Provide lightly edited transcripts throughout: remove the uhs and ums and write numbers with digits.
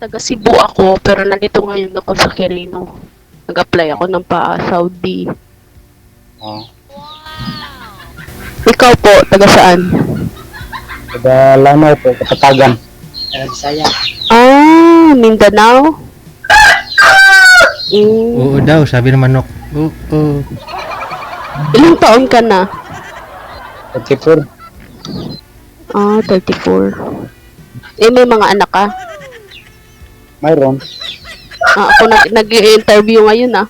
Taga Cebu ako, pero nandito ngayon ako sa Quirino. Nag-apply ako ng pa-Saudi. Oh. Ikaw po, taga saan? Taga Lanao po, Kapatagan. Bisaya. Ah, Mindanao? Oo daw, sabi ng manok. Oo. Ilang taon ka na? 34. Ah, 34. Eh, may mga anak ka? Mayroon. Ah, ako nag-i-interview ngayon ah.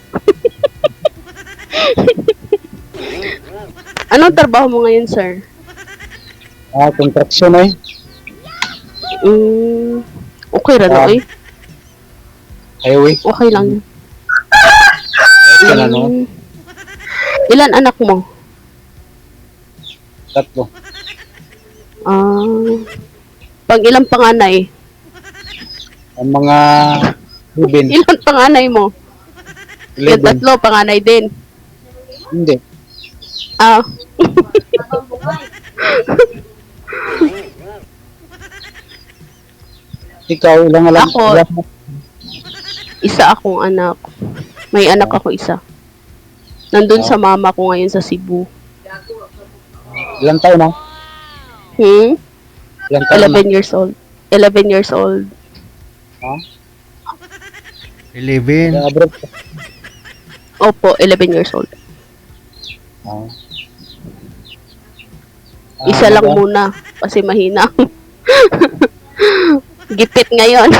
Anong trabaho mo ngayon, sir? Contraction eh. Okay ra na, eh. Highway. Okay lang yun. Ito na no. Ilan anak mo? Tatlo. Ah, pang ilang panganay? Ang mga Ruben. Ilan panganay mo? Yung 11. tatlo, panganay din. Hindi. Ah, Ikaw, ilang alam? Ako. Isa akong anak. May anak ako isa. Nandun sa mama ko ngayon sa Cebu. Ilang taon na? Ilang taon na? 11 years old. 11 years old. Ha? 11. Abroad ka. Opo, 11 years old. Ah. Isa lang muna kasi mahina. Gipit ngayon.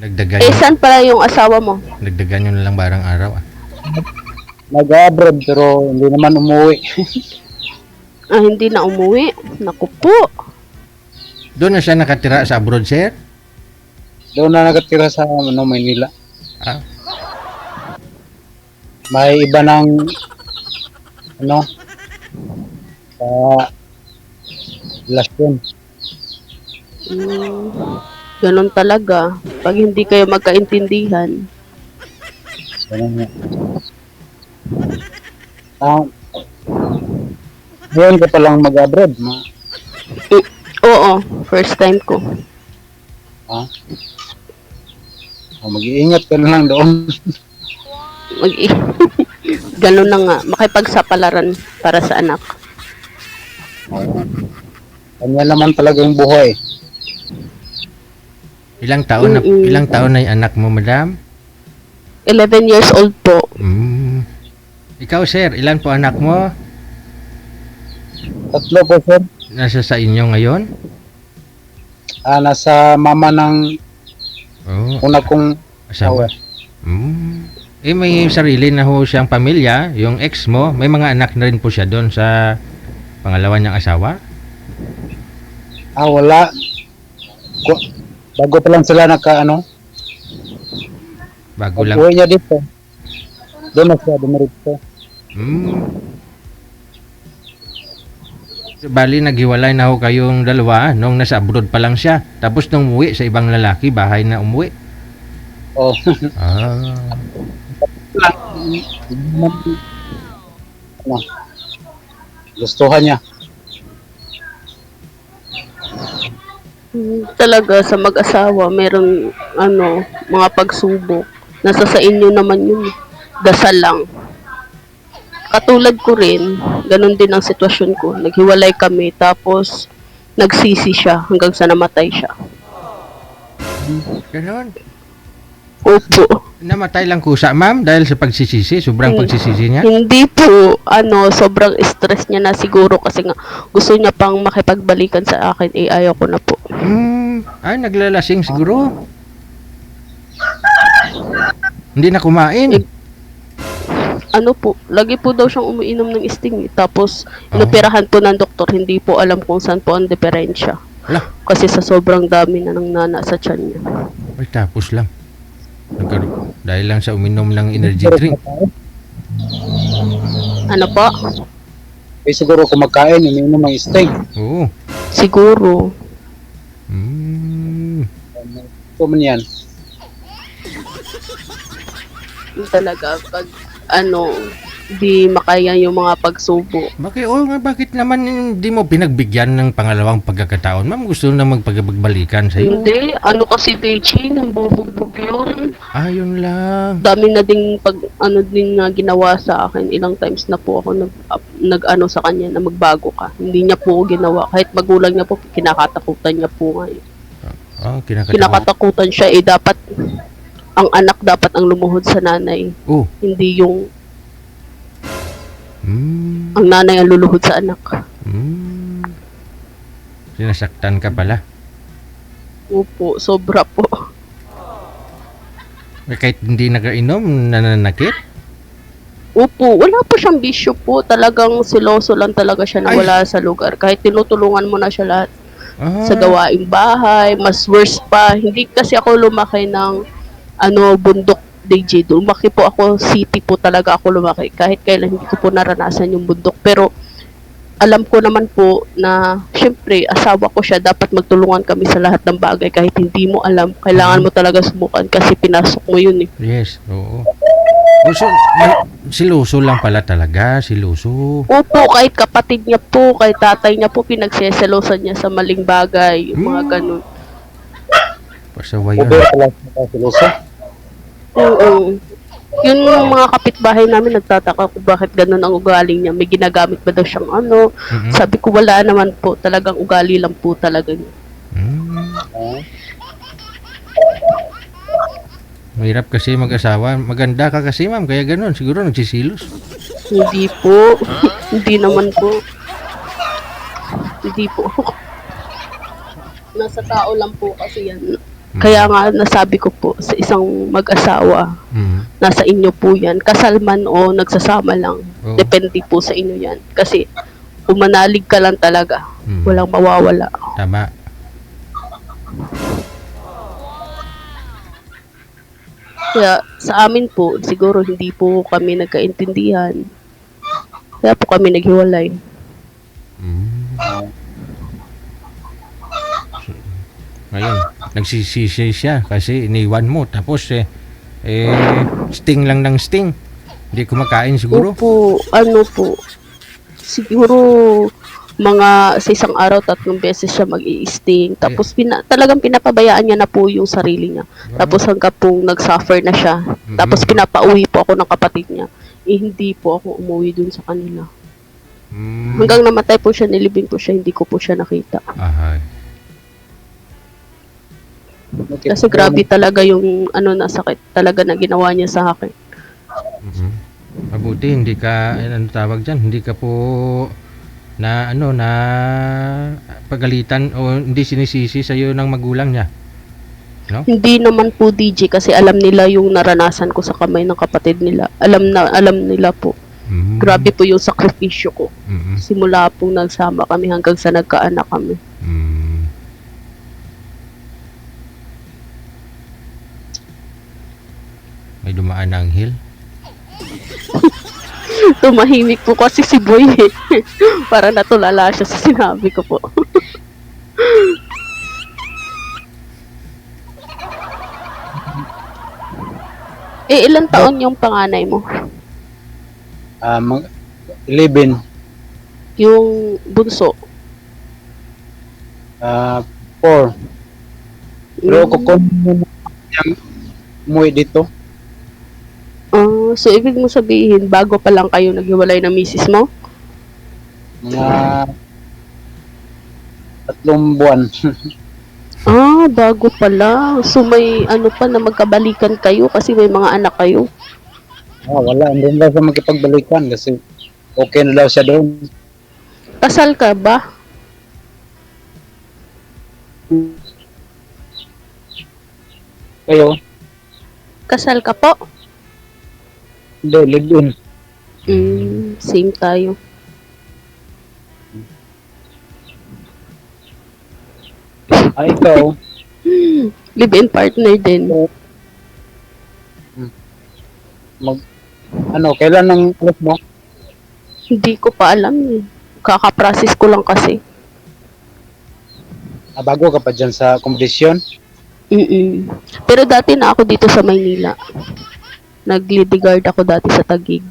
Nagdagan Eh, yun. saan pala yung asawa mo? Nagdagan yun na lang barang araw. Nag-abroad pero hindi naman umuwi. Ah, hindi na umuwi. Naku po. Doon na siya nakatira sa abroad, sir? Doon na nakatira sa Maynila. Ah, May iba ng sa relasyon. Ganun talaga. Pag hindi kayo magkaintindihan. Ganun nga. Ngayon ka palang mag-abroad. Oo, first time ko. Ha? Mag-iingat ka na lang doon. Mag Ganun na nga. Makipagsapalaran para sa anak. Kanya naman talaga yung buhay. ilang taon na yung anak mo, madam? 11 years old po. Ikaw, sir, ilan po anak mo? Tatlo po, sir. Nasa sa inyo ngayon? Nasa mama ng Oo. una kong Asawa. Eh, may sarili na ho siyang pamilya, yung ex mo, may mga anak na rin po siya doon sa pangalawa niyang asawa? wala. Bago pa lang sila Bago lang. uwi niya dito. Doon na siya, dumiritso. Bali, naghiwalay na ho kayong dalawa nung nasa abroad pa lang siya. Tapos nung umuwi sa ibang lalaki, bahay na umuwi. Oh. Gustuhan niya. Talaga sa mag-asawa, meron mga pagsubok. Nasa sa inyo naman yun. Dasal lang. Katulad ko rin, ganun din ang sitwasyon ko. Naghiwalay kami, tapos nagsisi siya hanggang sa namatay siya. Ganon. Opo. Namatay lang kusa, ma'am, dahil sa pagsisisi, sobrang pagsisisi niya. Hindi po, sobrang stress niya na siguro kasi nga gusto niya pang makipagbalikan sa akin, ayaw ko na po. Ay, naglalasing siguro. Hindi na kumain. Lagi po daw siyang umiinom ng sting. Tapos, inoperahan po ng doktor, hindi po alam kung saan po ang diferensya. Ala. Kasi sa sobrang dami na ng nana sa tiyan niya. Ay, tapos lang. Dahil lang sa uminom ng energy drink. Ano po? Siguro kung magkain, iniinom ng steak. Oo. Siguro. Ito man yan. Talaga, pag di makaya yung mga pagsubok. Bakit naman hindi mo pinagbigyan ng pangalawang pagkakataon? Ma'am, gusto na magpagbalikan sa iyo. Hindi, ano kasi Beijing, nang bubugbog yun. Yun lang. Dami na ding ano din na ginawa sa akin. Ilang times na po ako nag-ano sa kanya na magbago ka. Hindi niya po ginawa. Kahit magulang niya po, kinakatakutan niya po ngayon. Kinakatakutan siya dapat ang anak dapat ang lumuhod sa nanay. Hindi yung ang nanay ang luluhod sa anak. Sinasaktan ka pala. Opo, sobra po. Kahit hindi nakainom, nananakit? Opo, wala po siyang bisyo po. Talagang siloso lang talaga siya na wala sa lugar. Kahit tinutulungan mo na siya lahat sa gawaing bahay, mas worse pa. Hindi kasi ako lumaki ng bundok DJ. Lumaki po ako, city po talaga ako lumaki. Kahit kailan hindi ko po naranasan yung bundok. Pero alam ko naman po na syempre asawa ko siya, dapat magtulungan kami sa lahat ng bagay. Kahit hindi mo alam, kailangan mo talaga subukan kasi pinasok mo yun eh. Yes, oo. Siluso lang pala talaga, siluso. Opo, kahit kapatid niya po, kahit tatay niya po, pinagseselosan niya sa maling bagay, yung mga ganun. Pasaway yun. Ube pala sa siloso. Oo. Yung mga kapitbahay namin nagtataka kung bakit ganun ang ugali niya. May ginagamit ba daw siyang ano? Sabi ko wala naman po. Talagang ugali lang po talaga niya. Mahirap kasi mag-asawa. Maganda ka kasi ma'am, kaya ganun. Siguro nagsisilos. Hindi po. Hindi naman po. Hindi po. Nasa tao lang po kasi yan. Kaya nga nasabi ko po sa isang mag-asawa, nasa inyo po yan. Kasal man o nagsasama lang. Depende po sa inyo yan. Kasi kung manalig ka lang talaga, walang mawawala. Tama. Kaya sa amin po, siguro hindi po kami nagkaintindihan. Kaya po kami naghiwalay. Ngayon, nagsisisi siya kasi iniwan mo. Tapos sting lang ng sting. Hindi kumakain siguro. Opo, ano po. Siguro mga sa isang araw 3 beses siya mag-i-sting. Tapos talagang pinapabayaan niya na po yung sarili niya. Tapos hanggang pong nag-suffer na siya. Tapos pinapauwi po ako ng kapatid niya. Hindi po ako umuwi dun sa kanila. Hanggang namatay po siya, nilibing po siya, hindi ko po siya nakita. Kasi grabe talaga yung sakit talaga na ginawa niya sa akin. Mabuti hindi ka tawag diyan, hindi ka po na pagalitan o hindi sinisisi sa iyo ng magulang niya. No? Hindi naman po DJ kasi alam nila yung naranasan ko sa kamay ng kapatid nila. Alam nila po. Grabe po yung sakripisyo ko. Simula po nagsama kami hanggang sa nagkaanak kami. May dumaan na anghel. Tumahimik po kasi si Boy eh. Para natulala siya sa sinabi ko po. Ilan taon yung panganay mo? 11. Yung bunso? 4. Pero kung umuwi dito. So ibig mo sabihin, bago pa lang kayo naghiwalay ng misis mo? Mga 3 buwan. Bago pa lang. So may pa na magkabalikan kayo kasi may mga anak kayo? Wala. Hindi na siya magkipagbalikan kasi okay na daw siya doon. Kasal ka ba? Kayo? Kasal ka po? Hindi, live-in. Same tayo. Ikaw? Live-in partner din. Kailan ang alis mo? Hindi ko pa alam eh. Kaka-process ko lang kasi. Bago ka pa dyan sa competition? Pero dati na ako dito sa Maynila. Nag-lead guard ako dati sa Taguig.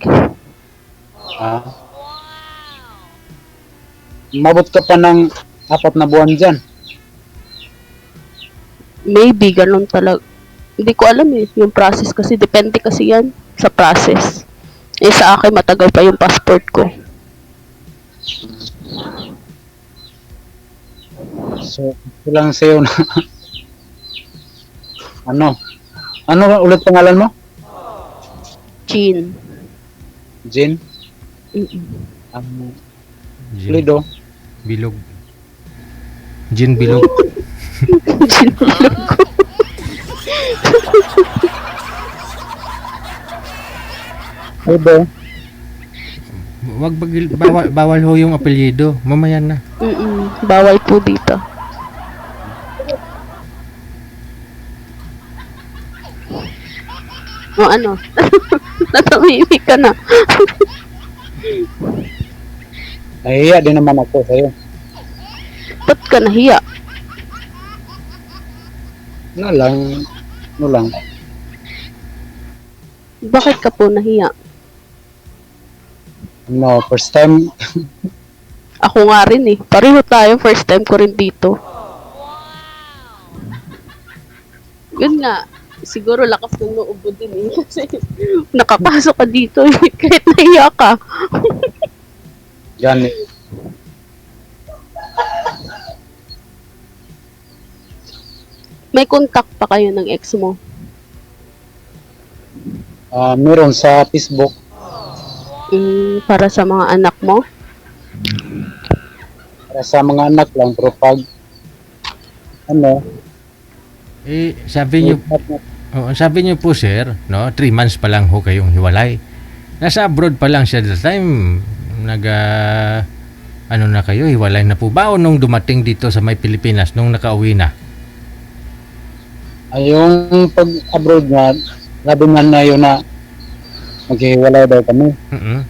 Ah, mabot ka pa ng 4 na buwan dyan. Maybe, ganun talaga. Hindi ko alam eh, yung process kasi, depende kasi yan sa process. Eh, sa akin, matagal pa yung passport ko. So, ito lang sa'yo na ano? Ano ulit pangalan mo? Chin. Jin? Mm-mm. Gin, Lido? bilog. Gin bilog. Chin bilog ko. Lido? Bawal ho yung apelyido. Mamaya na. Bawal po dito. O ano? Natamimik ka na. Nahiya din naman ako sa'yo. Ba't ka nahiya? Ano lang? Ano lang? Bakit ka po nahiya? No, first time. Ako nga rin eh. Pareho tayo, first time ko rin dito. Yun nga, siguro lakas ng loob mo din eh. Kasi nakapasok ka dito eh. Kahit nahiya ka. Yan. May contact pa kayo ng ex mo. Meron sa Facebook. Para sa mga anak mo. Para sa mga anak lang. Pero pag ano, Eh, sabi niyo po sir, no, 3 months pa lang ho kayong hiwalay. Nasa abroad pa lang siya that time. Ano na kayo, hiwalay na po ba o nung dumating dito sa may Pilipinas, nung nakauwi na? yung pag-abroad niya, sabi na yun na maghiwalay daw kami. Mm-mm.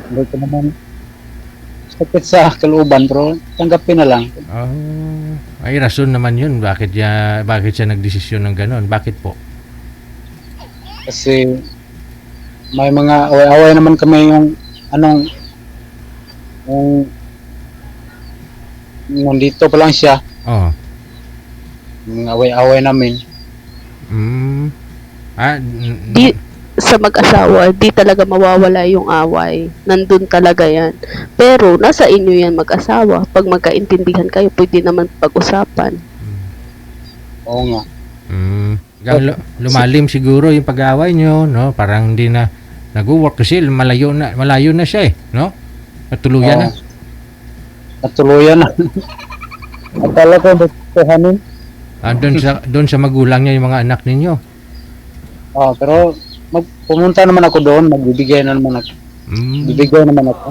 Hindi ko naman sakit sa kalooban, pero tanggapin na lang. Oh, ay rason naman yun. Bakit siya nagdesisyon ng ganon? Bakit po? Kasi may mga away-away naman kami yung nandito pa lang siya. Oh. Mga away-away namin. Di, sa mag-asawa, di talaga mawawala yung away. Nandun talaga yan. Pero, nasa inyo yan mag-asawa. Pag magkaintindihan kayo, pwede naman pag-usapan. Oo nga. Lumalim siguro yung pag-aaway nyo, no? Parang hindi na nag-work kasi malayo na siya eh, no? Natuluyan na. Natuluyan na. Akala ko batuhanin. Doon sa magulang niya yung mga anak ninyo. Pero pumunta naman ako doon, magbibigay naman ako. Bibigay naman ako.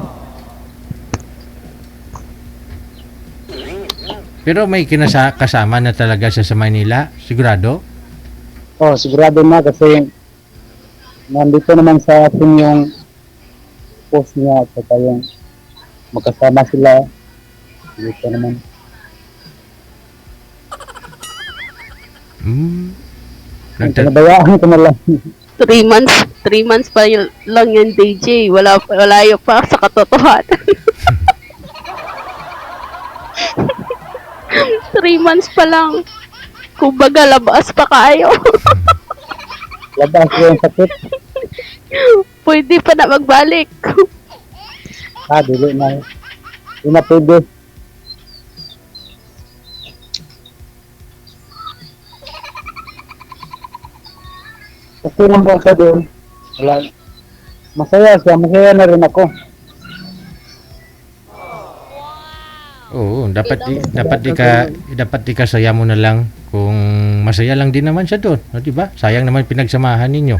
Pero may kasama na talaga siya sa Manila, sigurado? Sigurado na kasi nandito naman sa atin yung post niya at yung magkasama sila. Dito naman. Pinabayaan ko na lang. 3 months pa lang yan, DJ. Wala yung pa sa katotohanan. 3 months pa lang. Kumbaga, labas pa kayo. Labas ko yung sakit. Pwede pa na magbalik. Dili na. Hindi na pwede. Okay lang ba siya doon? Wala. Masaya na rin ako. Oo, dapat di ka saya mo na lang kung masaya lang din naman siya doon, no, di ba? Sayang naman pinagsamahan ninyo.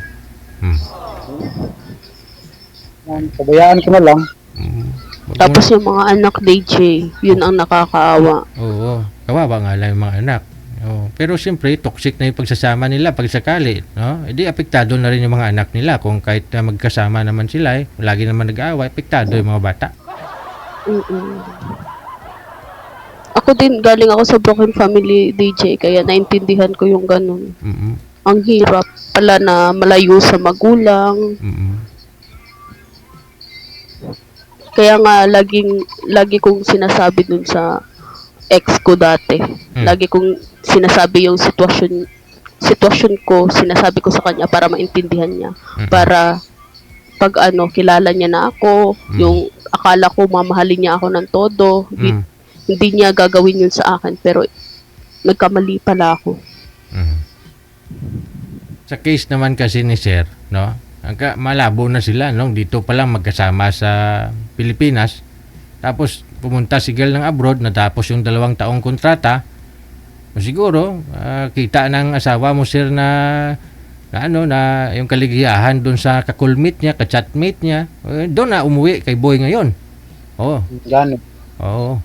Pabayaan ko na lang. Tapos yung mga anak, DJ, yun ang nakakaawa. Oo, kawawa nga lang yung mga anak. Oh, pero siyempre toxic na yung pagsasama nila pag sakali, no? Edi apektado na rin yung mga anak nila kung kahit na magkasama naman sila, lagi naman nag-aaway, apektado yung mga bata. Ako din, galing ako sa broken family, DJ, kaya naintindihan ko yung ganun. Ang hirap pala na malayo sa magulang. Kaya nga lagi kong sinasabi dun sa ex ko dati. Lagi kong sinasabi yung sitwasyon ko, sinasabi ko sa kanya para maintindihan niya. Para pag kilala niya na ako, yung akala ko mamahalin niya ako ng todo, hindi niya gagawin yun sa akin, pero nagkamali pala ako. Sa case naman kasi ni Sir, no? Malabo na sila, no? Dito pa lang magkasama sa Pilipinas. Tapos pumunta si girl ng abroad, natapos yung 2 taong kontrata. Siguro, kita ng asawa mo, Sir, na yung kaligayahan doon sa kakulmate niya, kachatmate niya, doon na umuwi kay boy ngayon. Oh. Gano'n. Oo.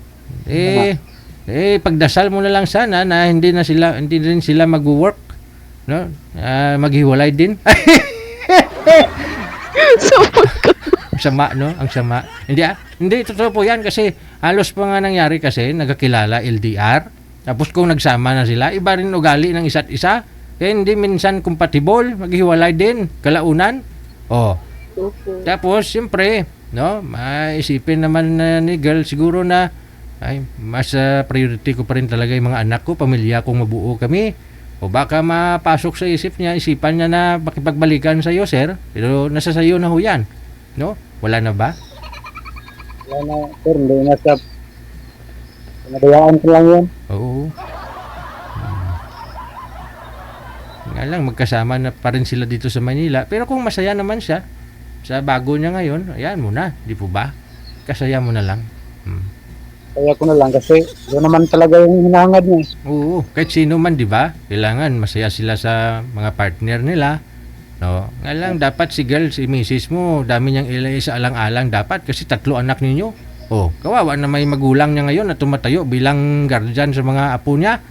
Pagdasal mo na lang sana na hindi rin sila mag-work, no? Maghiwalay din. So, Ang sama, no? Ang sama. Hindi totoo po 'yan kasi halos pa nga nangyari kasi nagkakilala LDR. Tapos kung nagsama na sila, iba rin ugali ng isa't isa. Kaya hindi minsan compatible, maghiwalay din, kalaunan. Oh. Tapos siyempre, no, maisipin naman ni girl siguro na ay mas priority ko pa rin talaga yung mga anak ko, pamilya kong mabuo kami. O baka mapasok sa isipan niya na makipagbalikan sa iyo, Sir. Pero nasa sa iyo na ho yan. No? Wala na ba? Wala na, sir, hindi na siya. Pinabayaan ko lang yan. Oo. Nga lang, magkasama na pa rin sila dito sa Manila. Pero kung masaya naman siya, sa bago niya ngayon, ayan mo na, di po ba? Kasaya mo na lang. Kaya ko na lang kasi doon naman talaga yung hinahangad niya. Oo, kahit sino man, di ba? Kailangan masaya sila sa mga partner nila. No? Nga lang, dapat si girl, si misis mo, dami niyang ilay sa alang-alang dapat kasi 3 anak ninyo. Oh, kawawa na may magulang niya ngayon na tumatayo bilang guardian sa mga apo niya.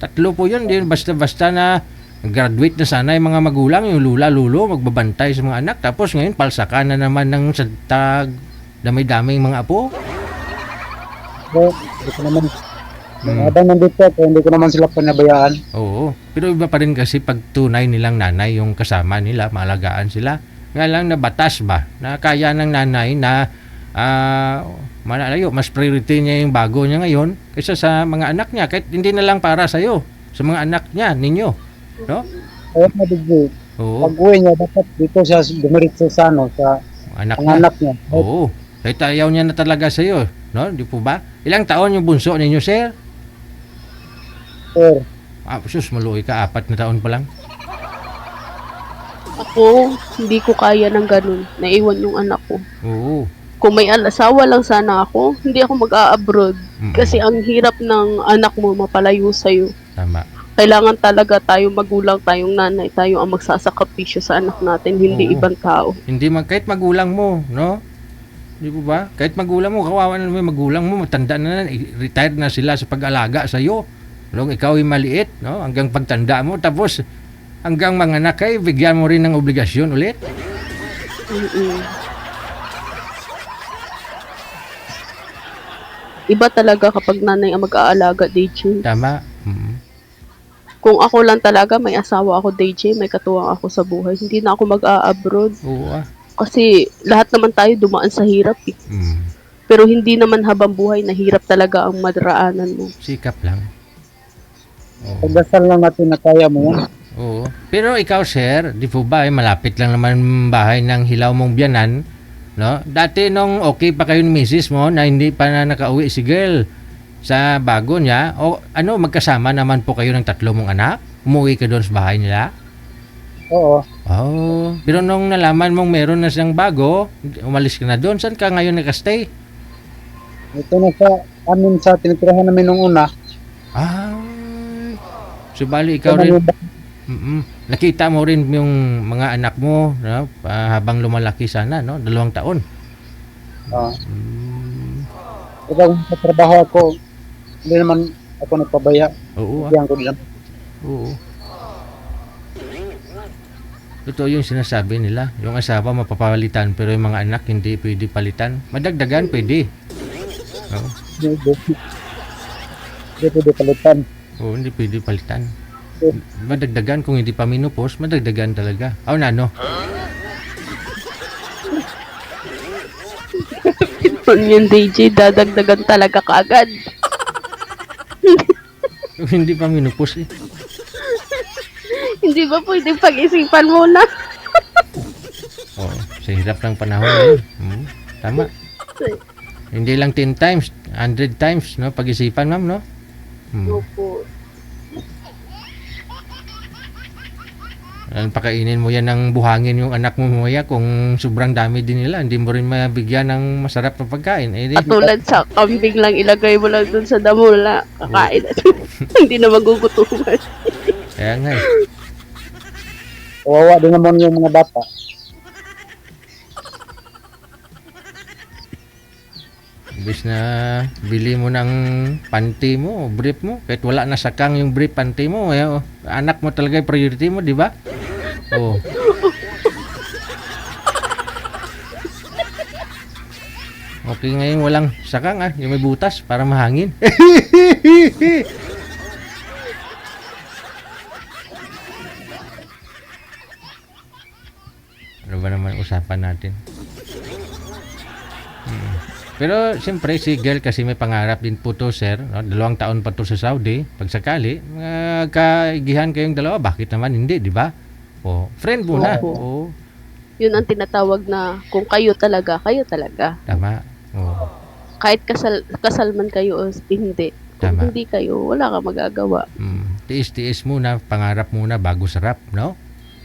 3 po yun, di basta-basta na graduate na sana yung mga magulang, yung lula-lulo, magbabantay sa mga anak. Tapos ngayon, palsakan na naman ng tag damay-daming mga apo. So, hindi ko naman, habang nandito ako, hindi ko naman sila pinabayaan. Oo. Pero iba pa rin kasi pag tunay nilang nanay yung kasama nila, malagaan sila. Nga lang na batas ba? Na kaya ng nanay na mas priority niya yung bago niya ngayon kaysa sa mga anak niya. Kahit hindi na lang para sa'yo, sa mga anak niya, ninyo. No? Kaya madigay. Oo. Pag-uwi niya, dapat dito siya dumiritso sa Anak ang niya. anak niya. Oo. Kahit ayaw niya na talaga sa'yo. No? Di po ba? Ilang taon yung bunso ninyo, Sir? Sir, Sus, maluoy ka. 4 na taon pa lang. ako, hindi ko kaya ng ganun. Naiwan yung anak ko. Oo. Kung may asawa lang sana ako, hindi ako mag-a-abroad. Kasi ang hirap ng anak mo mapalayo sa'yo. Tama. Kailangan talaga tayo magulang, tayong nanay, tayo ang magsasakripisyo sa anak natin, hindi Oo. ibang tao. Hindi kahit magulang mo, no? Di po ba? Kahit magulang mo, kawawa na naman yung magulang mo, matanda na, retired na sila sa pag-alaga sa iyo. Nung ikaw ay maliit, no? Hanggang pagtanda mo, tapos hanggang mga anak ay bigyan mo rin ng obligasyon ulit. Iba talaga kapag nanay ang mag-aalaga, DJ. Tama. Kung ako lang talaga, may asawa ako, DJ, may katuwang ako sa buhay, hindi na ako mag-a-abroad. Oo ah. Kasi lahat naman tayo dumaan sa hirap eh. Pero hindi naman habang buhay na hirap talaga ang madaraanan mo. Sikap lang. Oo. pagdasal lang natin na kaya mo yan. Oo. Pero ikaw, Sir, di po ba, malapit lang naman bahay ng hilaw mong biyanan, no? Dati nung okay pa kayo ni misis mo na hindi pa na nakauwi si girl sa bago niya, o magkasama naman po kayo ng 3 mong anak? Umuwi ka doon sa bahay nila? Oo. Oh, pero nung nalaman mong meron na siyang bago, umalis ka na doon. Saan ka ngayon nakastay? Ito na sa tinitirahan namin nung una. So bali ikaw rin. Nakita mo rin yung mga anak mo, no? Habang lumalaki sana, no? 2 taon. Kapag sa trabaho ako, hindi naman ako nagpabaya. Oo. Diyan ko lang. Oo. Totoo yung sinasabi nila. Yung asawa mapapalitan pero yung mga anak hindi pwede palitan. Madagdagan pwede. Oo. Hindi pwede palitan. Oo, hindi pwede palitan. Madagdagan kung hindi pa menopause, madagdagan talaga. Yung DJ, dadagdagan talaga kaagad. Hindi pa minupos eh. Hindi ba pwedeng pag-isipan muna? Oh, sa hirap ng panahon ngayon. Tama. Hindi lang 10 times, 100 times, no? Pag-isipan, ma'am, no? Opo. Pakainin mo yan ng buhangin yung anak mo mamaya kung sobrang dami din nila. Hindi mo rin mabigyan ng masarap na pagkain. Eh, Katulad sa kambing lang, ilagay mo lang dun sa damo na kakain. Hindi na magugutuman. Kaya nga eh. Kawawa din naman yung mga bata. Imbis na bili mo ng panty mo, brief mo, kahit wala na sakang yung brief panty mo, eh, anak mo talaga yung priority mo, di ba? Oh. Okay ngayon walang sakang yung may butas para mahangin. Ano ba naman usapan natin? Pero siyempre si girl kasi may pangarap din po to, sir. No? 2 taon pa to sa Saudi. Pag sakali, kaigihan kayong dalawa, bakit naman hindi, di ba? O, friend muna. O, Yun ang tinatawag na kung kayo talaga, kayo talaga. tama. O, Kahit kasal man kayo o hindi. Kung Tama. hindi kayo, wala kang magagawa. tiis-tiis muna, pangarap muna bago sarap, no?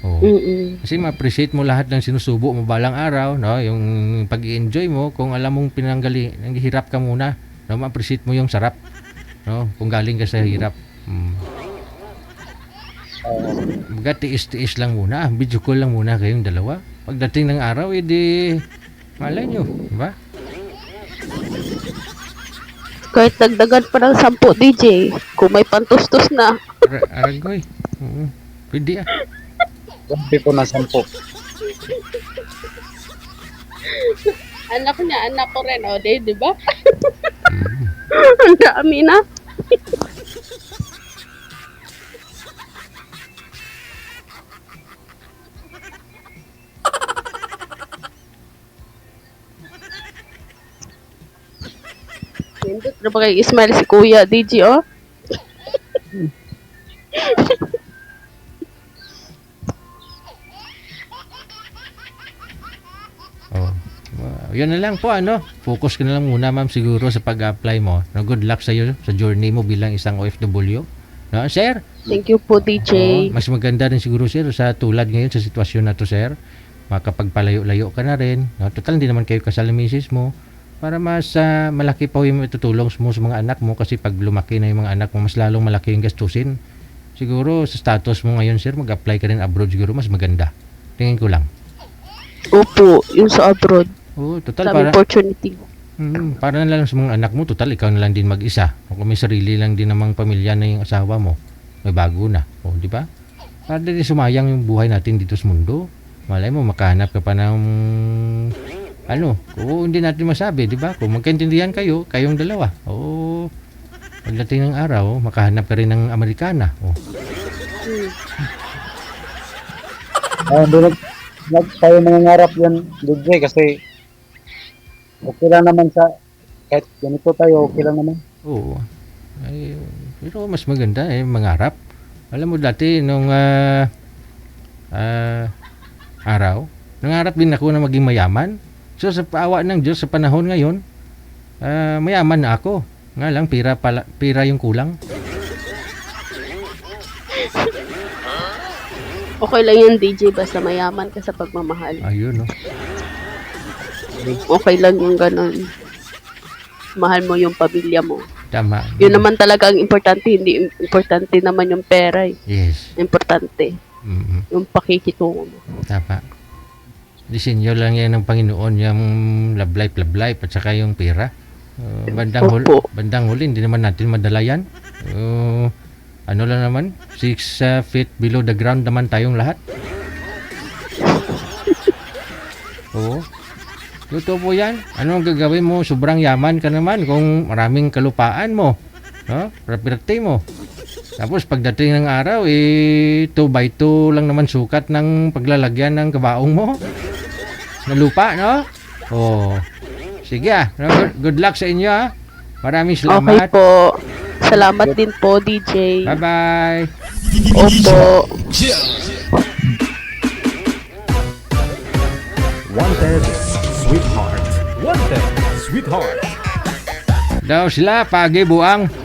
O, Mm-mm. kasi ma-appreciate mo lahat ng sinusubo mo balang araw, no? Yung pag-i-enjoy mo, kung alam mong nanghihirap ka muna, no? Ma-appreciate mo yung sarap, no? Kung galing ka sa hirap. Baga tiis-tiis lang muna, video call lang muna kayong dalawa. Pagdating ng araw, edi malay nyo, di ba? Kahit dagdagan pa ng 10 DJ, kung may pantustos na, Aragoy. Pwede Gabi ko na 10. anak niya, anak ko rin, o di ba? Ang dami na. Nindot na ba kayo smile si Kuya DJ, oh? Oh. Yun na lang po Focus ka na lang muna ma'am siguro sa pag-apply mo. No, good luck sa iyo sa journey mo bilang isang OFW. No, sir? Thank you po, DJ. Mas maganda rin siguro sir sa tulad ngayon sa sitwasyon na to sir. Makapagpalayo-layo ka na rin. No, total hindi naman kayo kasal ng misis mo. Para mas malaki pa yung itutulong mo sa mga anak mo kasi pag lumaki na yung mga anak mo mas lalong malaki yung gastusin. Siguro sa status mo ngayon sir mag-apply ka rin abroad siguro mas maganda. Tingin ko lang. Opo, yung sa abroad. Oh, total Dami opportunity. para na lang sa mga anak mo, total ikaw na lang din mag-isa. O kung may sarili lang din namang pamilya na yung asawa mo, may bago na. O, di ba? Para din sumayang yung buhay natin dito sa mundo. Malay mo, makahanap ka pa ng kung hindi natin masabi, di ba? Kung magkaintindihan kayo, kayong dalawa. O, pagdating ng araw, makahanap ka rin ng Amerikana. O, Hindi tayo mangangarap yan, DJ, kasi okay lang naman kahit ganito tayo, okay lang naman. oo. Ay, pero mas maganda mangarap. Alam mo dati nung araw, nangarap din ako na maging mayaman. So sa paawa ng Diyos sa panahon ngayon, mayaman na ako. Nga lang pira yung kulang. Okay lang yan, DJ, basta mayaman ka sa pagmamahal. Ayun, no. Okay lang yung ganun. Mahal mo yung pamilya mo. Tama. Yun naman talaga ang importante, hindi importante naman yung pera. Yes. Importante, yung pakikitungo mo. Tama. Disenyo lang yan ng Panginoon, yung love life, at saka yung pera. Bandang huli, hindi naman natin madala yan. Ano lang naman, 6 feet below the ground naman tayong lahat. Oo. Totoo po yan. Ano ang gagawin mo? Sobrang yaman ka naman kung maraming kalupaan mo. No? Property mo. Tapos pagdating ng araw, 2x2 lang naman sukat ng paglalagyan ng kabaong mo. Na lupa, no? Oo. Sige good luck sa inyo ha. Maraming Okay salamat. po. Salamat din po, DJ. Bye-bye. Opo. Wanted, sweetheart. Wanted, sweetheart. Daw sila, pagi buang.